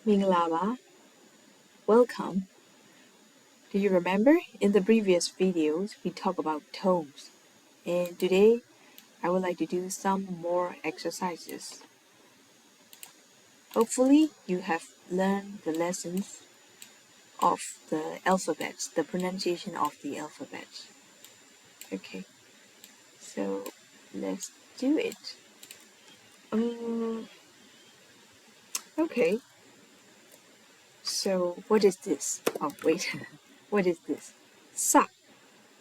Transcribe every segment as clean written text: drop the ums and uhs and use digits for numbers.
Minglava, welcome. Do you remember in the previous videos we talked about tones, and today I would like to do some more exercises. Hopefully you have learned the lessons of the alphabets, the pronunciation of the alphabet. Okay, so let's do it. Okay, so what is this? Oh wait, what is this? Sa.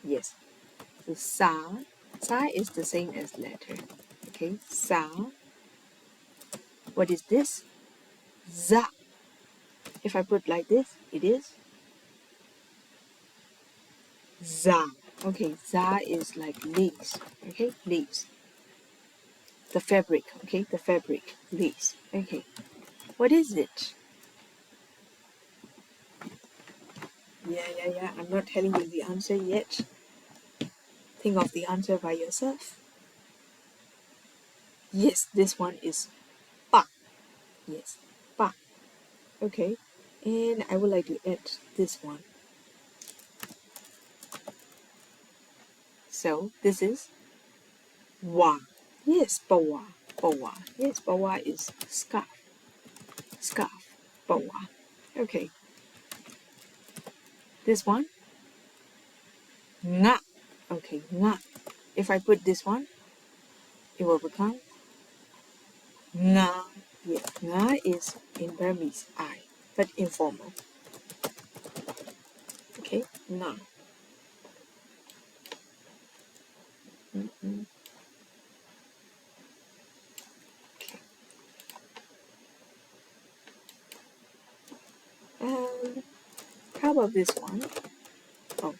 Yes, so sa is the same as letter. Okay, sa. What is this? Za. If I put like this, it is za. Okay, za is like leaves. Okay, leaves. The fabric. Okay, the fabric. Leaves. Okay, what is it? Yeah. I'm not telling you the answer yet. Think of the answer by yourself. Yes, this one is pa. Yes, pa. Okay, and I would like to add this one. So this is wa. Yes, bawa. Bawa. Yes, bawa is scarf. Scarf. Bawa. Okay. This one. Nga. Okay, nga. If I put this one, it will become nga. Yeah, nga is in Burmese I, but informal. Okay, nga. Okay. How about this one? Oh,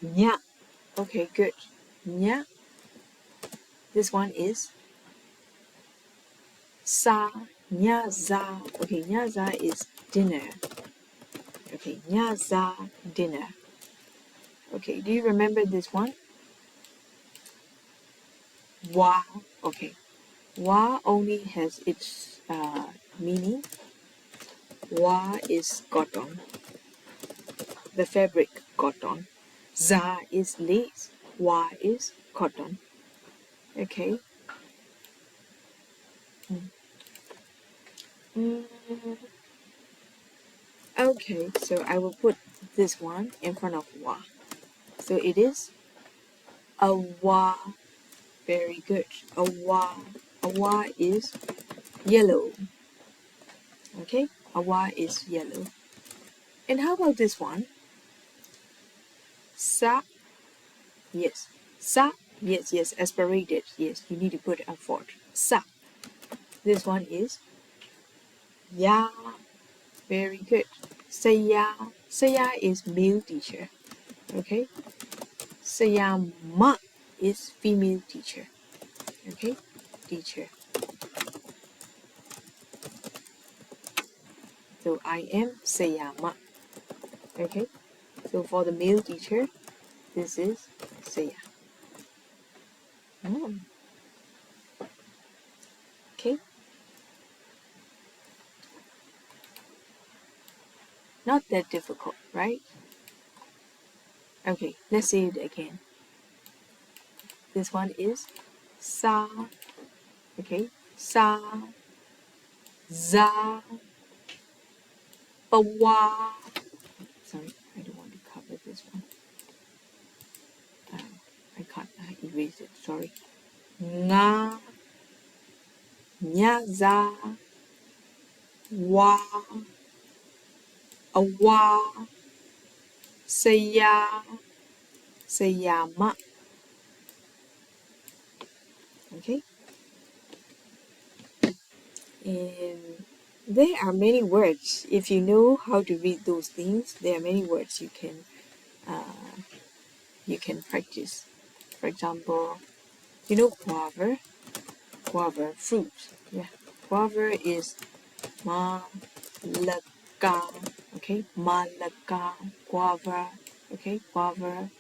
nya. Okay, good. Nya. This one is sa. Nya za. Okay, nya za is dinner. Okay, nya za, dinner. Okay, do you remember this one? Wa. Okay, wa only has its meaning. Wa is cotton. The fabric cotton. Za is lace. Wa is cotton. Okay. Okay, so I will put this one in front of wa. So it is a wa. Very good. A wa. A wa is yellow. Okay, a wa is yellow. And how about this one? Sa. Yes. Sa. Yes, aspirated. Yes, you need to put a effort. Sa. This one is ya. Very good. Saya. Saya is male teacher. Okay. Sayama is female teacher. Okay. Teacher. So I am Sayama. Okay. So for the male teacher, this is Saya. Okay. Not that difficult, right? Okay, let's say it again. This one is sa. Okay, sa, za, bawa. Sorry, I don't want to cover this one. I can't erase it. Sorry. Nga, nya, za, wa, awa, saya, sayama. Okay. And there are many words. If you know how to read those things, there are many words you can practice. For example, you know guava, guava fruit. Yeah, guava is malaga. Okay, malaga, guava. Okay, guava,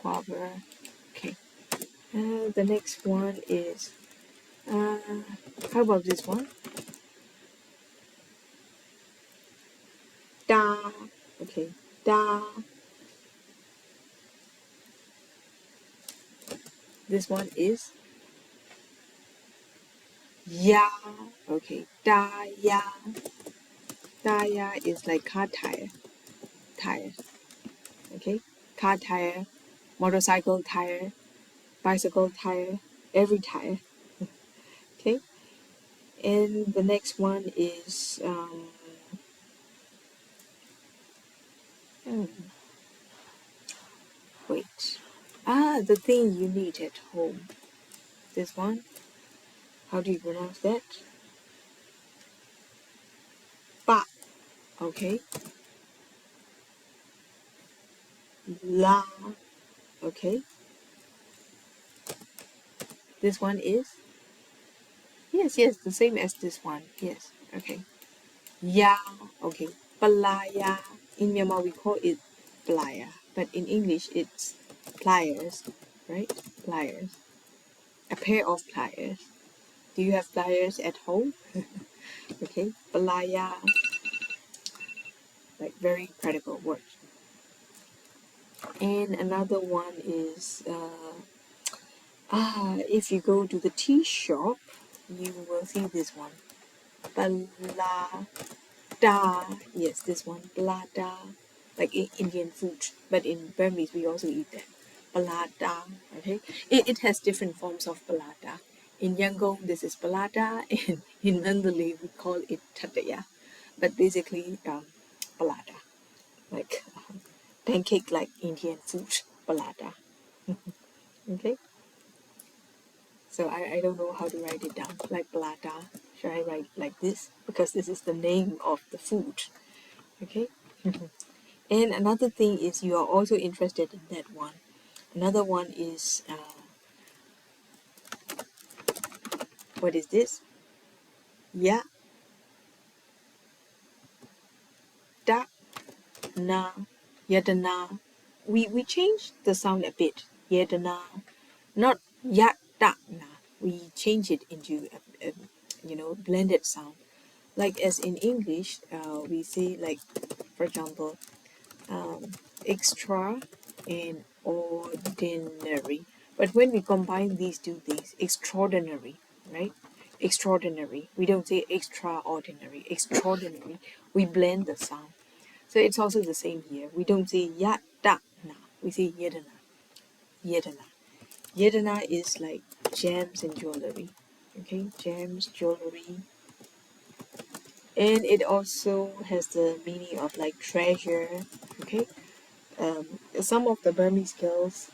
guava. Okay. The next one is How about this one? Da. Okay, da. This one is ya. Okay, da ya. Da ya is like car tire. Tire. Okay, car tire, motorcycle tire, bicycle tire, every tire. Okay, and the next one is hmm, wait. The thing you need at home. This one. How do you pronounce that? Ba. Okay. La. Okay. This one is yes, the same as this one. Yes. Okay. Ya. Okay. Palaya. In Myanmar we call it playa, but in English it's pliers, right? Pliers. A pair of pliers. Do you have pliers at home? Okay. Palaya. Like very practical word. And another one is if you go to the tea shop, you will see this one. Balada. Yes, this one. Balada. Like Indian food. But in Burmese, we also eat that. Balada. Okay? It has different forms of balada. In Yangon, this is balada. And in Mandalay, we call it tataya. But basically, balada. Like pancake like Indian food. Balada. Okay? So I don't know how to write it down. Like balada. Should I write like this? Because this is the name of the food. Okay? And another thing is you are also interested in that one. Another one is what is this? Ya, da, na, yadana. We changed the sound a bit. Yadana, not ya, da, na. We change it into a blended sound. Like as in English, we say like, for example, extra and ordinary. But when we combine these two things, extraordinary, right? Extraordinary. We don't say extraordinary. Extraordinary. We blend the sound. So it's also the same here. We don't say ya da na. We say yedana. Yedana. Yedana is like gems and jewelry. Okay, gems, jewelry. And it also has the meaning of like treasure. Okay, some of the Burmese girls'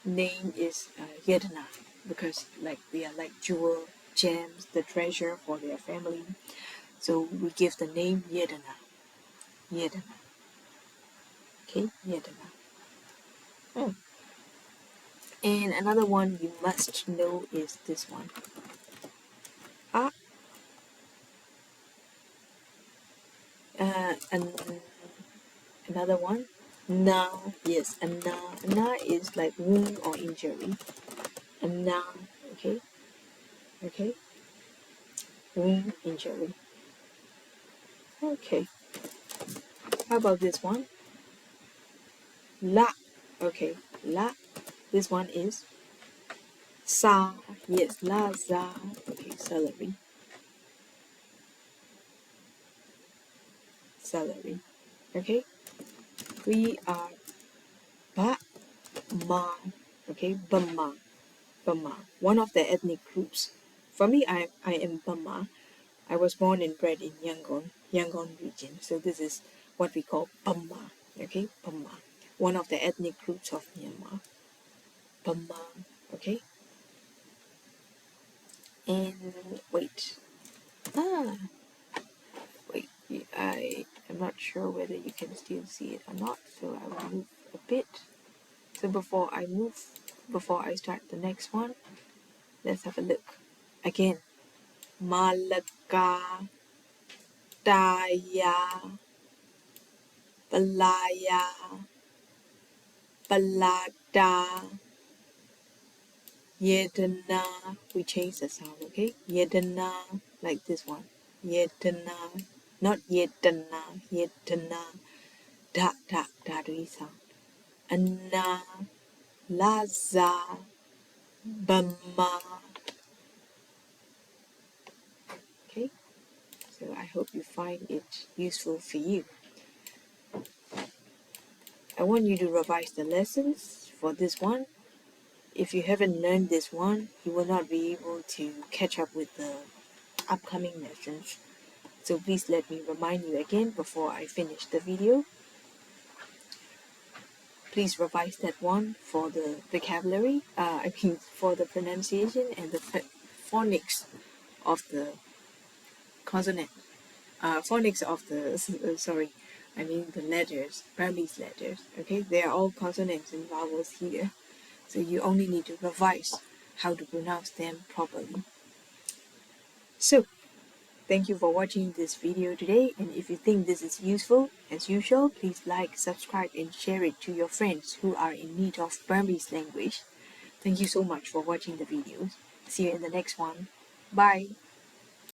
name is Yedana because like they are like jewel gems, the treasure for their family. So we give the name Yedana. Yedana. Okay, Yedana. Hmm. And another one you must know is this one. Ah, and another one. Na, yes, and na. Na is like wound or injury. And na, okay, okay, wound, injury. Okay. How about this one? La. Okay, la. This one is sa. Yes, la za. Okay, celery. Celery. Okay. We are ba ma. Okay, Burma. Burma. One of the ethnic groups. For me, I am Burma. I was born and bred in Yangon region. So this is what we call Burma. Okay, Burma. One of the ethnic groups of Myanmar. Burma. Okay. And wait. Ah, wait, I am not sure whether you can still see it or not, so I will move a bit. So before I start the next one, let's have a look. Again, Malaka, Daya, Balaya, Balada, Yedana, we change the sound, okay? Yedana, like this one. Yedana, not yedana, yedana. Da, da, da, do we sound. Anna, laza, bama. Okay, so I hope you find it useful for you. I want you to revise the lessons for this one. If you haven't learned this one, you will not be able to catch up with the upcoming lessons. So please let me remind you again before I finish the video. Please revise that one for the vocabulary, for the pronunciation and the phonics of the consonant. Phonics of the, the letters, Burmese letters. Okay, they are all consonants and vowels here. So you only need to revise how to pronounce them properly. So, thank you for watching this video today, and if you think this is useful, as usual, please like, subscribe and share it to your friends who are in need of Burmese language. Thank you so much for watching the videos. See you in the next one. Bye!